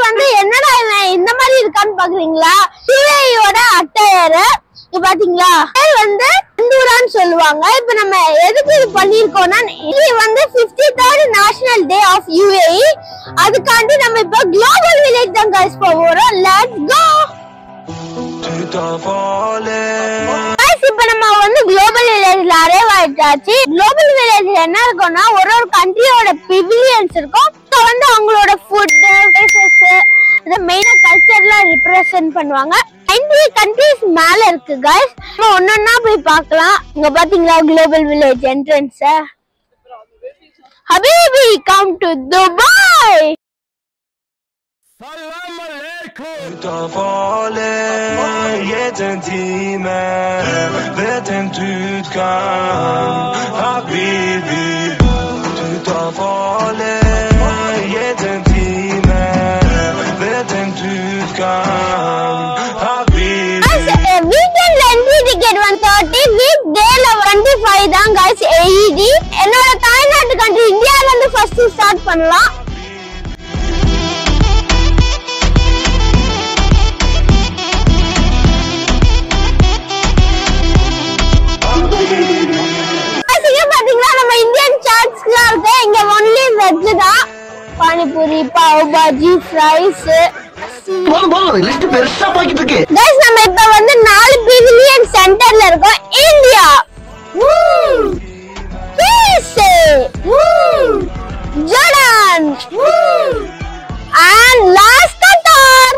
வந்து என்னடா இந்த மாதிரி இருக்கான்னு பாக்குறீங்களா? UAE-யோட அட்டையர் பாத்தீங்களா? வந்து அந்தூரான்னு சொல்லுவாங்க. இப்ப நம்ம எதுக்கு இது பண்ணிருக்கோம்னா, இது வந்து 53rd national day of UAE. அதுக்காண்டி நம்ம இப்ப குளோபல் வில்லேஜ் தான் guys போறோம். Let's go. இப்ப நம்ம வந்து குளோபல் வில்லேஜ்ல அரைவ் ஆயிட்டாச்சு. குளோபல் வில்லேஜ்ல என்ன இருக்கும்னா ஒரு கண்ட்ரியோட பிவிலியன்ஸ் இருக்கும். வந்து அவங்களோட ஃபுட், ஃபேஷஸ், இந்த மெயினா கல்ச்சர்லாம் ரெப்ரசன்ட் பண்ணுவாங்க. 90 கண்ட்ரீஸ் மேல இருக்கு गाइस. நம்ம ஒண்ணொண்ணா போய் பார்க்கலாம். இங்க பாத்தீங்களா குளோபல் வில்லேஜ் என்ட்ரன்ஸ். ஹபீபி come to Dubai. Salam alaikum. Jeden timen vet en tutkan Habibi. Du tar farlig jeden timen vet en tutkan Habibi. வீக்கெண்ட்ல என்ட்ரி டிக்கெட் 130, வீக் டேல 25 தான் गाइस AED. என்னோட தாய்நாட்டு கண்ட்ரி இந்தியால இருந்து ஃபர்ஸ்ட் ஸ்டார்ட் பண்ணலாம். நம்ம இந்தியன் சாட்ஸ்லாம் இருக்கு. இங்க ஒன்லி வெஜ் தான். பானிபூரி, பாவ் பாஜி, ஃப்ரைஸ். லிஸ்ட் பெருசா போயிட்டு இருக்கு. गाइस நம்ம இப்ப வந்து 4 பிவிலியன் சென்டர்ல இருக்கோம். India, Jordan and last Qatar.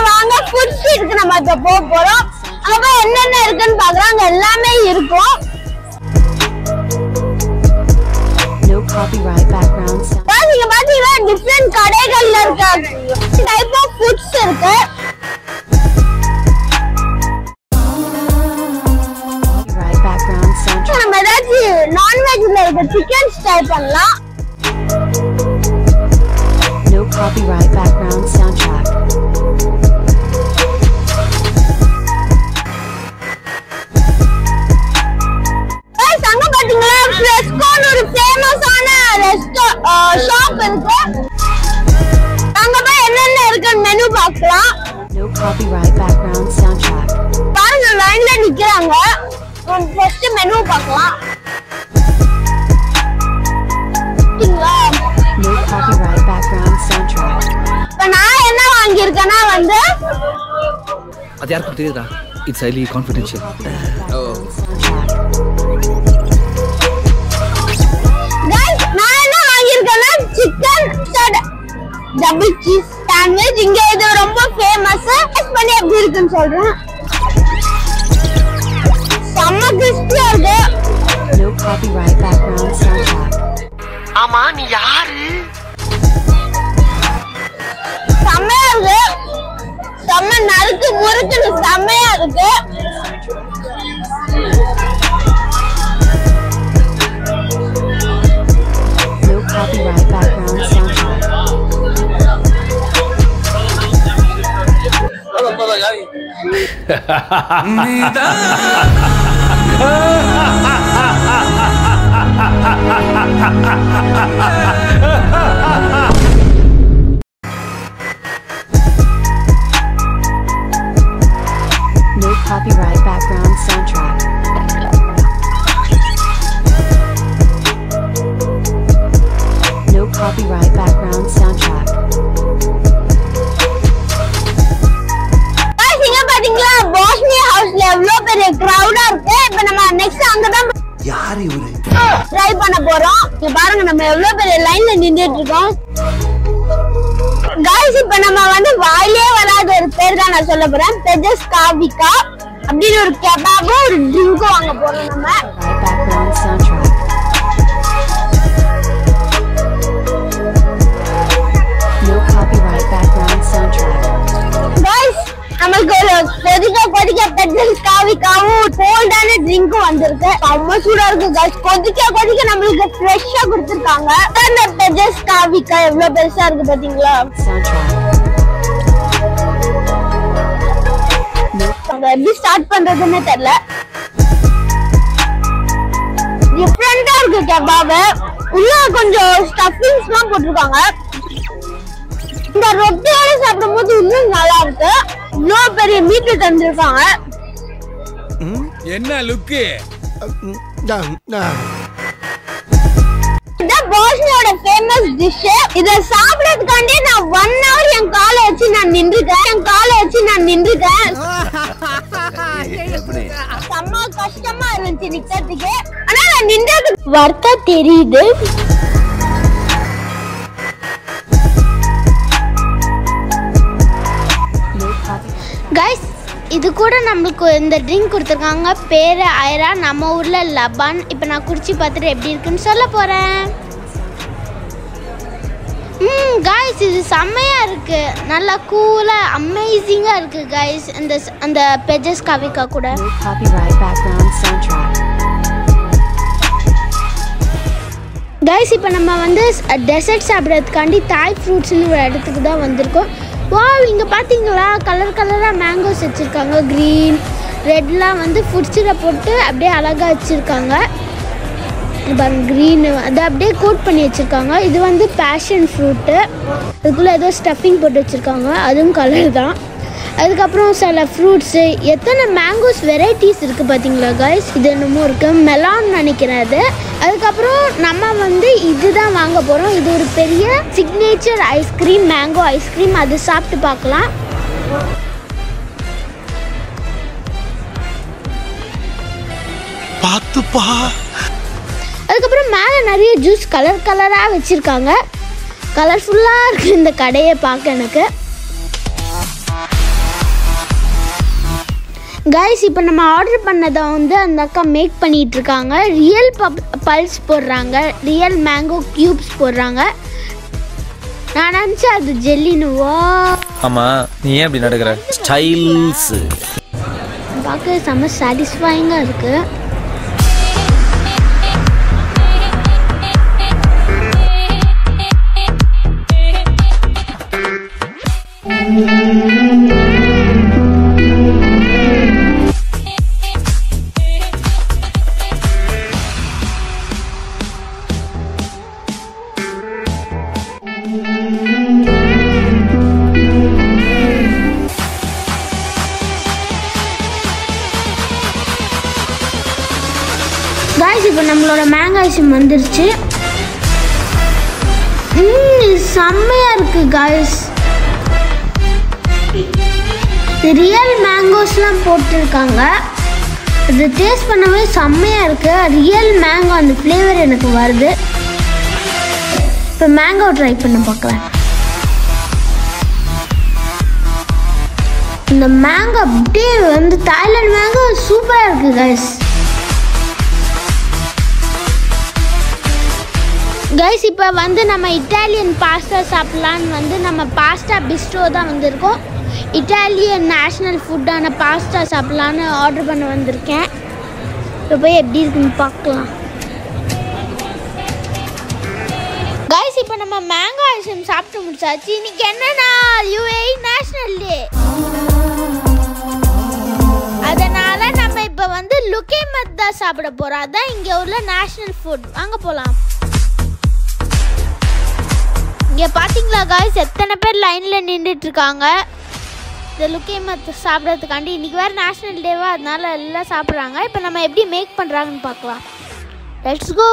வாங்க ஃபுட் ஸ்ட்ரீட்க்கு நம்ம இப்ப போறோம். அங்க என்னென்ன இருக்குன்னு பாக்குறாங்க. எல்லாமே இருக்கும். No copyright background sound. பாத்தீங்க பாத்தீங்களா டிஃபரண்ட் கடைகள்ல இருக்க டைப் ஆஃப் ஃபுட்ஸ் இருக்கு. Copyright background sound. நம்ம ஏதாச்சும் நான்வெஜ்ல இருக்க சிக்கன் ட்ரை பண்ணலாம். No copyright background soundtrack. அங்க பாத்தீங்களா ஃப்ரெஸ்கோன்னு ஒரு ஃபேமஸான ஷாப் இருக்கு. அங்க போய் என்னென்ன இருக்குன்னு மெனு பார்க்கலாம். No copyright background soundtrack. பாருங்க லைன்ல நிக்கறாங்க. ஃபர்ஸ்ட் மெனு பார்க்கலாம். No copyright background soundtrack. இப்ப நான் என்ன வாங்கி இருக்கேன்னா வந்து அது யாருக்கு தெரியுதா? It's highly confidential. நான் என்ன வாங்கியிருக்கேன்னா சிக்கன் டபுள் சீஸ் சாண்ட்விச். இங்க இது ரொம்ப ஃபேமஸ். டேஸ்ட் பண்ணி எப்படி இருக்குன்னு சொல்றேன். செம்ம கிறிஸ்பியா இருக்கு. No copyright background soundtrack. ஆமா நீ யாரு? செம்மையா இருக்கு. செம்ம நறுக்கு முறுக்குன்னு செம்மையா இருக்கு. No copyright background soundtrack. No copyright background soundtrack. No copyright background soundtrack. Guys, இங்க பாத்தீங்களா போஸ்னியா ஹவுஸ்ல எவ்வளவு பெரிய கிரவுடா இருக்கு. இப்போ நம்ம நெக்ஸ்ட் அங்க தான் யார் இவரு ட்ரை பண்ண போறோம். இங்க பாருங்க நம்ம எவ்வளவு பெரிய லைன்ல நின்னுட்டு இருக்கோம். गाइस இப்போ நம்ம வந்து வாயிலே வராத ஒரு பேர் தான் நான் சொல்ல போறேன். பெஜஸ் காவிகா அப்படின ஒரு கபாபோ ஒரு ட்ரிங்க் வாங்க போறோம் நம்ம. Background soundtrack. No copyright background soundtrack. Guys நமக்கு ஒரு கொதிக்க பெஜஸ் காவிகாவும் கோல்டான ட்ரிங்க் வந்திருக்கு. ரொம்ப சூடா இருக்கு गाइस. கொதிக்க நமக்கு ஃப்ரெஷ்ஷா கொடுத்திருக்காங்க. அந்த பெஜஸ் காவிகா எவ்வளவு பெருசா இருக்கு பாத்தீங்களா? Soundtrack. எப்படி ஸ்டார்ட் பண்றதுன்னு தெரியல. டிஃபரெண்டா இருக்கு கபாப். உள்ள கொஞ்சம் ஸ்டஃபிங்ஸ்லாம் போட்டுருக்காங்க. இந்த ரொட்டியோட சாப்பிடும்போது இன்னும் நல்லா இருக்கு. இவ்வளோ பெரிய மீட் தந்திருக்காங்க. என்ன லுக்கு? இதான் போஸ்னியோட ஃபேமஸ் டிஷ். இத சாப்பிடுறதுக்காண்டி நான் 1 hour என் காலை வச்சு நான் நின்றுட்டேன். செம்ம கஷ்டமா இருந்துச்சு நிக்கிறதுக்கு. ஆனா நான் நின்றது வர்த்தா தெரியுது. गाइस இது கூட நமக்கு இந்த ட்ரிங்க் கொடுத்துருக்காங்க. பேரு ஐரா, நம்ம ஊர்ல லபான். இப்போ நான் குடிச்சு பார்த்துட்டு எப்படி இருக்குன்னு சொல்ல போறேன். गाइस இது செம்மையா இருக்கு. நல்லா கூலா அமேசிங்கா இருக்கு गाइस. அந்த பெஜஸ் காவிகா கூட. No copyright background soundtrack. Guys இப்போ நம்ம வந்து டெசர்ட் சாப்பிடுறதுக்காண்டி தாய் ஃப்ரூட்ஸ்னு ஒரு இடத்துக்கு தான் வந்திருக்கோம். வாவ் இங்க பாத்தீங்களா கலரா மேங்கோஸ் வச்சிருக்காங்க. கிரீன் ரெட்லாம் வந்து ஃபுட்ஸ்ல போட்டு அப்படியே அழகா வச்சிருக்காங்க. பாருங்க கிரீன் அதை அப்படியே கோட் பண்ணி வச்சிருக்காங்க. இது வந்து பேஷன் ஃப்ரூட்டு. இதுக்குள்ள ஏதோ ஸ்டஃபிங் போட்டு வச்சிருக்காங்க. அதுவும் கலர் தான். அதுக்கப்புறம் சில ஃப்ரூட்ஸு எத்தனை மேங்கோஸ் வெரைட்டிஸ் இருக்குது பார்த்தீங்களா गाइस. இது என்னமோ இருக்குது மெலான் நினைக்கிறேன் அது. அதுக்கப்புறம் நம்ம வந்து இதுதான் வாங்க போகிறோம். இது ஒரு பெரிய சிக்னேச்சர் ஐஸ்கிரீம், மேங்கோ ஐஸ்கிரீம். அது சாப்பிட்டு பார்க்கலாம். பாத்துப்பா. அதுக்கப்புறம் மேலே நிறைய ஜூஸ் கலராக வச்சுருக்காங்க. கலர்ஃபுல்லாக இருக்குது இந்த கடையை பார்க்க எனக்கு. गाइस இப்போ நம்ம ஆர்டர் பண்ணதை வந்து அந்த அக்கா மேக் பண்ணிட்டு இருக்காங்க. ரியல் பல்ஸ் போடுறாங்க, ரியல் மேங்கோ கியூப்ஸ் போடுறாங்க. நான் நினச்சேன் அது ஜெல்லின்னு. வா ஆமா நீ ஏன் அப்படி நடக்கிற ஸ்டைல்ஸ் பார்க்க செம்ம சாட்டிஸ்ஃபைங்காக இருக்கு. गाइस இப்போ நம்மளோட மேங்கோ ஐஸ்கிரீம் வந்துருச்சு. செம்மையா இருக்கு गाइस. ரியல் மேங்கோஸ்லாம் போட்டிருக்காங்க. அது டேஸ்ட் பண்ணவே செம்மையா இருக்கு. ரியல் மேங்கோ அந்த ஃப்ளேவர் எனக்கு வருது. இப்போ மேங்கோ ட்ரை பண்ண பார்க்கலாம். இந்த மேங்கோ அப்படியே வந்து தாய்லாந்து மேங்கோ சூப்பராக இருக்கு गाइस. गाइस இப்போ வந்து நம்ம இட்டாலியன் பாஸ்தா சாப்பிட்லான்னு வந்து நம்ம பாஸ்தா பிஸ்ட்ரோ தான் வந்திருக்கோம். இட்டாலியன் நேஷ்னல் ஃபுட்டான பாஸ்தா சாப்பிட்லான்னு ஆர்டர் பண்ண வந்திருக்கேன். இப்போ போய் எப்படி இருக்குன்னு பார்க்கலாம். गाइस இப்போ நம்ம மேங்கோ ஐஸ்கிரீம் சாப்பிட்டு முடிச்சாச்சு. இன்னைக்கு என்ன நாள்? UAE நேஷ்னல் டே. அதனால நம்ம இப்போ வந்து லுக்கே மத்தா சாப்பிட போறோம். அதான் இங்க உள்ள நேஷனல் ஃபுட். வாங்க போலாம். இங்க பாத்தீங்களா गाइस, எத்தனை பேர் லைன்ல நின்னுட்டு இருக்காங்க இந்த லுக்கேமத்தை சாப்பிடறதுக்காண்டி. இன்னைக்கு வேற நேஷனல் டேவா, அதனால எல்லாம் சாப்பிட்றாங்க. இப்போ நம்ம எப்படி மேக் பண்றாங்கன்னு பார்க்கலாம். Let's go.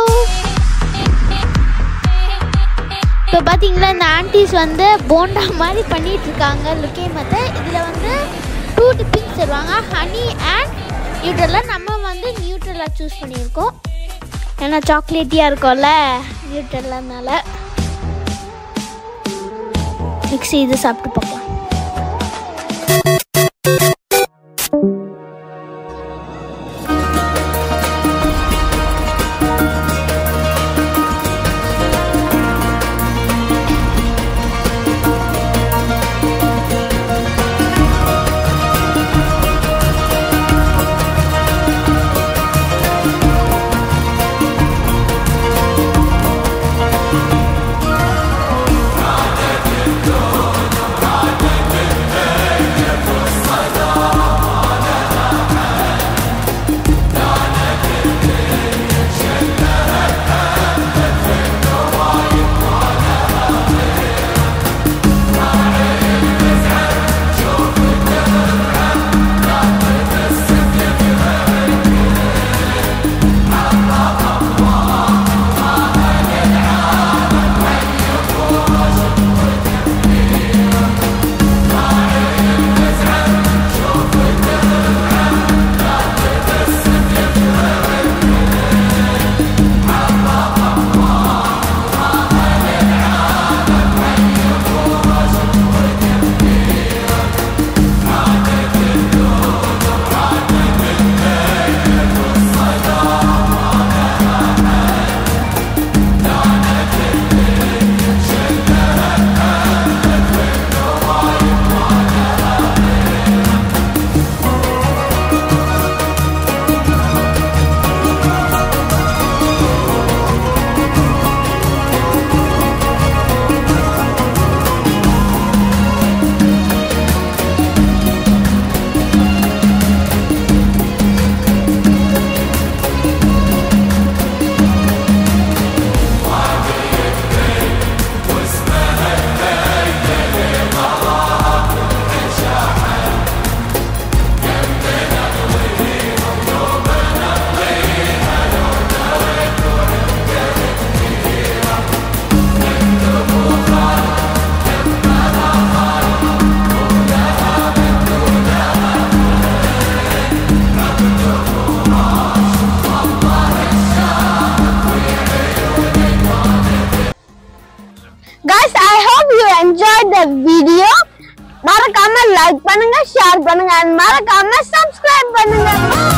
இப்போ பார்த்தீங்களா இந்த ஆன்டிஸ் வந்து போண்டா மாதிரி பண்ணிட்டு இருக்காங்க லுக்கேமத்தை. இதில் வந்து 2 டிப்பிங்ஸ் தருவாங்க, ஹனி அண்ட் நியூட்ரலா. நம்ம வந்து நியூட்ரலா சூஸ் பண்ணியிருக்கோம், ஏன்னா சாக்லேட்டியாக இருக்கும்ல நியூட்ரலானால. மிக்ஸி இது சாப்பிட்டு பார்க்கலாம். இந்த வீடியோ மறக்காம லைக் பண்ணுங்க, ஷேர் பண்ணுங்க, மறக்காம சப்ஸ்கிரைப் பண்ணுங்க.